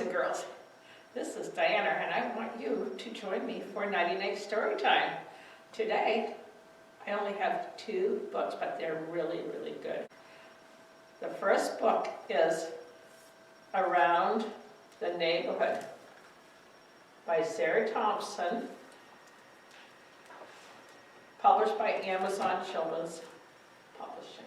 and girls. This is Diana, and I want you to join me for Nighty Night Story Time. Today, I only have 2 books, but they're really, really good. The first book is Around the Neighborhood by Sarah Thompson, published by Amazon Children's Publishing.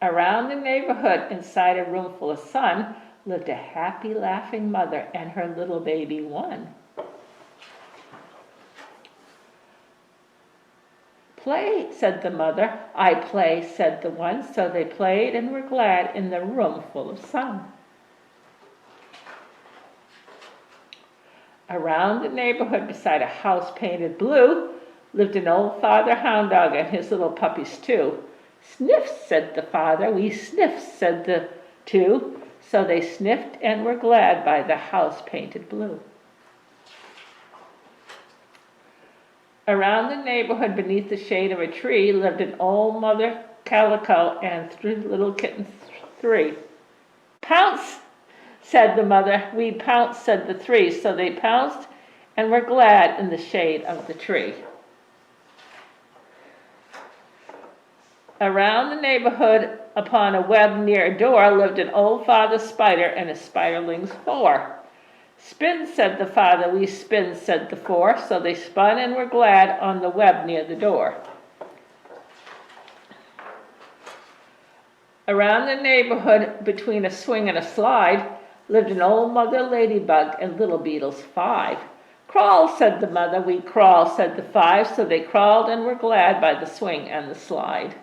Around the neighborhood, inside a room full of sun, lived a happy, laughing mother and her little baby one. Play, said the mother. I play, said the one. So they played and were glad in the room full of sun. Around the neighborhood, beside a house painted blue, lived an old father hound dog and his little puppies too. Sniff, said the father. We sniff, said the 2. So they sniffed and were glad by the house painted blue. Around the neighborhood, beneath the shade of a tree, lived an old mother calico and 3 little kittens 3. Pounce, said the mother. We pounce, said the 3. So they pounced and were glad in the shade of the tree. Around the neighborhood, upon a web near a door, lived an old father spider and his spiderlings 4. Spin, said the father. We spin, said the 4. So they spun and were glad on the web near the door. Around the neighborhood, between a swing and a slide, lived an old mother ladybug and little beetles 5. Crawl, said the mother. We crawl, said the 5. So they crawled and were glad by the swing and the slide.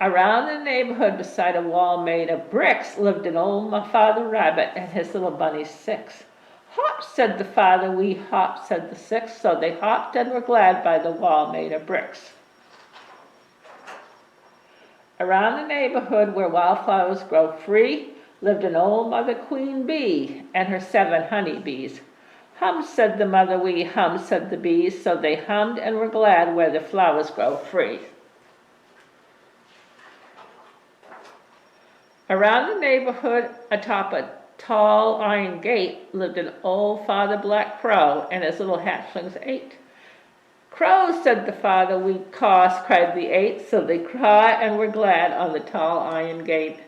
Around the neighborhood, beside a wall made of bricks, lived an old father rabbit and his little bunnies 6. Hop, said the father. We hop, said the 6. So they hopped and were glad by the wall made of bricks. Around the neighborhood, where wildflowers grow free, lived an old mother queen bee and her 7 honeybees. Hum, said the mother. We hum, said the bees. So they hummed and were glad where the flowers grow free. Around the neighborhood, atop a tall iron gate, lived an old father black crow and his little hatchlings 8. Crows, said the father. We caws, cried the 8. So they cried and were glad on the tall iron gate.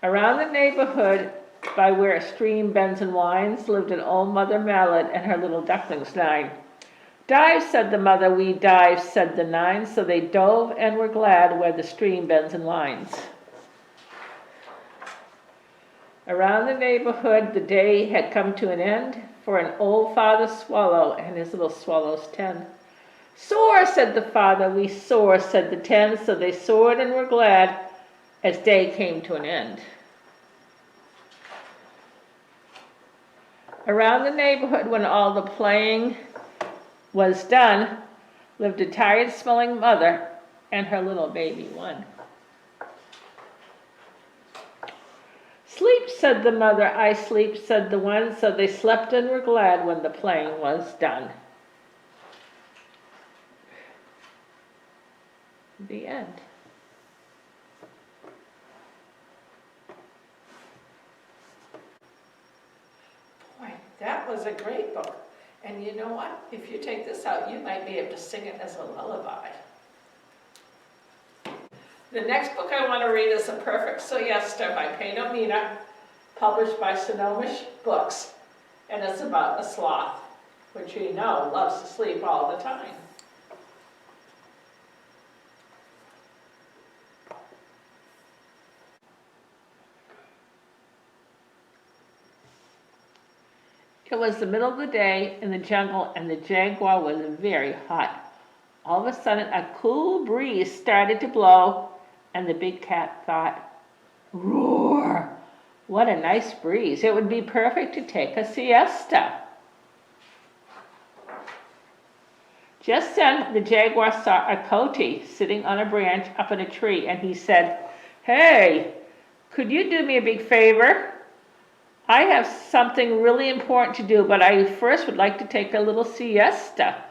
Around the neighborhood, by where a stream bends and winds, lived an old mother mallet and her little ducklings 9. Dive, said the mother. We dive, said the 9. So they dove and were glad where the stream bends and winds. Around the neighborhood, the day had come to an end for an old father swallow and his little swallows 10. Soar, said the father. We soar, said the 10. So they soared and were glad as day came to an end. Around the neighborhood, when all the playing was done, lived a tired-smelling mother and her little baby one. Sleep, said the mother. I sleep, said the one. So they slept and were glad when the playing was done. The end. Boy, that was a great book. And you know what? If you take this out, you might be able to sing it as a lullaby. The next book I want to read is A Perfect Siesta by Pato Mena, published by Snohomish Books. And it's about a sloth, which you know loves to sleep all the time. It was the middle of the day in the jungle and the jaguar was very hot. All of a sudden a cool breeze started to blow and the big cat thought, roar, what a nice breeze. It would be perfect to take a siesta. Just then the jaguar saw a coyote sitting on a branch up in a tree and he said, hey, could you do me a big favor? I have something really important to do, but I first would like to take a little siesta.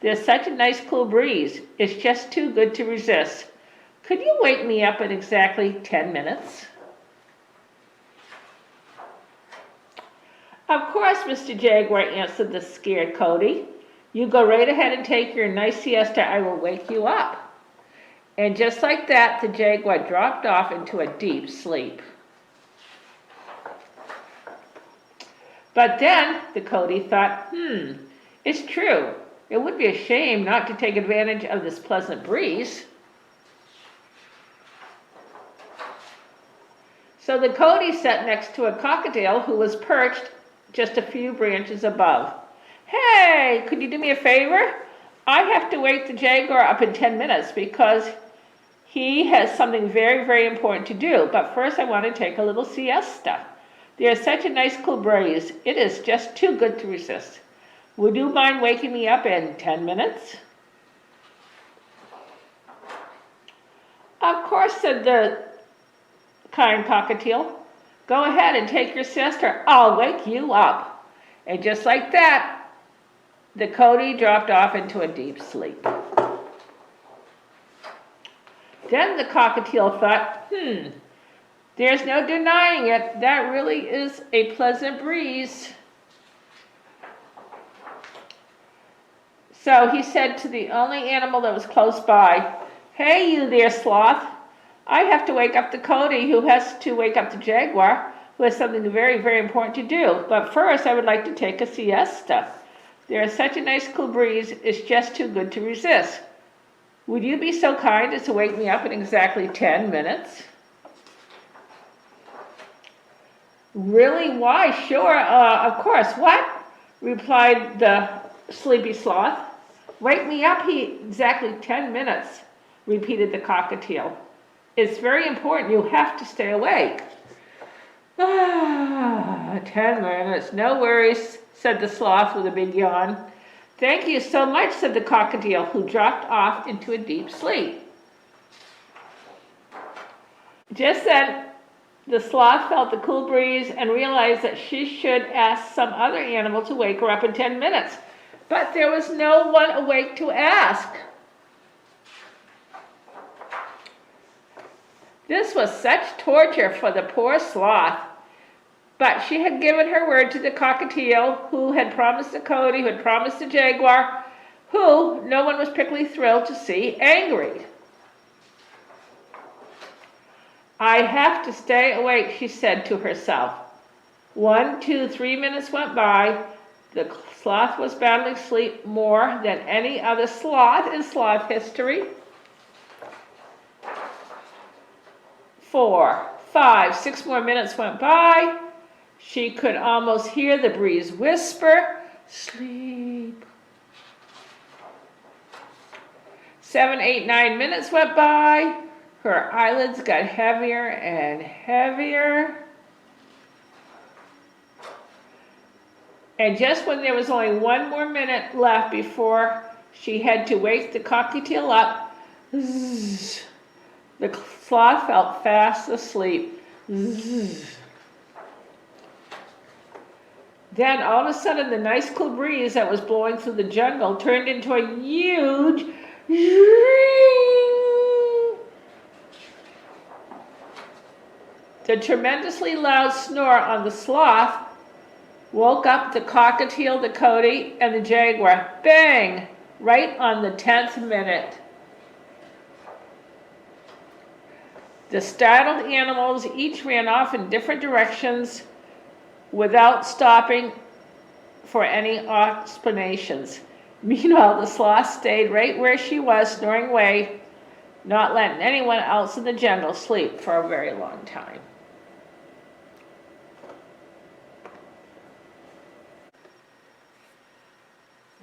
There's such a nice cool breeze. It's just too good to resist. Could you wake me up in exactly 10 minutes? Of course, Mr. Jaguar, answered the scared Cody. You go right ahead and take your nice siesta. I will wake you up. And just like that, the Jaguar dropped off into a deep sleep. But then the Cody thought, it's true. It would be a shame not to take advantage of this pleasant breeze. So the Cody sat next to a cockatiel who was perched just a few branches above. Hey, could you do me a favor? I have to wake the Jaguar up in 10 minutes because he has something very, very important to do. But first I want to take a little siesta. There's such a nice cool breeze. It is just too good to resist. Would you mind waking me up in 10 minutes? Of course, said the kind cockatiel. Go ahead and take your siesta. I'll wake you up. And just like that, the Cody dropped off into a deep sleep. Then the cockatiel thought, there's no denying it. That really is a pleasant breeze. So he said to the only animal that was close by, hey, you there, sloth. I have to wake up the Cody, who has to wake up the Jaguar, who has something very, very important to do. But first, I would like to take a siesta. There is such a nice cool breeze, it's just too good to resist. Would you be so kind as to wake me up in exactly 10 minutes? Really? Why? Sure, of course. What? Replied the sleepy sloth. Wake me up exactly 10 minutes, repeated the cockatiel. It's very important. You have to stay awake. 10 minutes. No worries, said the sloth with a big yawn. Thank you so much, said the cockatiel, who dropped off into a deep sleep. Just then, the sloth felt the cool breeze and realized that she should ask some other animal to wake her up in 10 minutes. But there was no one awake to ask. This was such torture for the poor sloth. But she had given her word to the cockatiel, who had promised the Cody, who had promised the Jaguar, who no one was particularly thrilled to see angry. I have to stay awake, she said to herself. 1, 2, 3 minutes went by. The sloth was battling sleep more than any other sloth in sloth history. 4, 5, 6 more minutes went by. She could almost hear the breeze whisper, sleep. 7, 8, 9 minutes went by. Her eyelids got heavier and heavier. And just when there was only 1 more minute left before she had to wake the cockatiel up, zzz, the sloth felt fast asleep. Zzz. Then all of a sudden the nice cool breeze that was blowing through the jungle turned into a huge The tremendously loud snore on the sloth woke up the cockatiel, the Cody, and the Jaguar. Bang! Right on the 10th minute. The startled animals each ran off in different directions without stopping for any explanations. Meanwhile, the sloth stayed right where she was, snoring away, not letting anyone else in the jungle sleep for a very long time.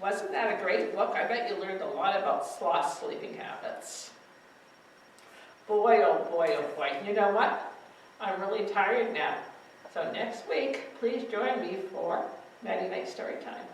Wasn't that a great book? I bet you learned a lot about sloth sleeping habits. Boy, oh boy, oh boy. You know what? I'm really tired now. So next week, please join me for Nighty Night Story Time.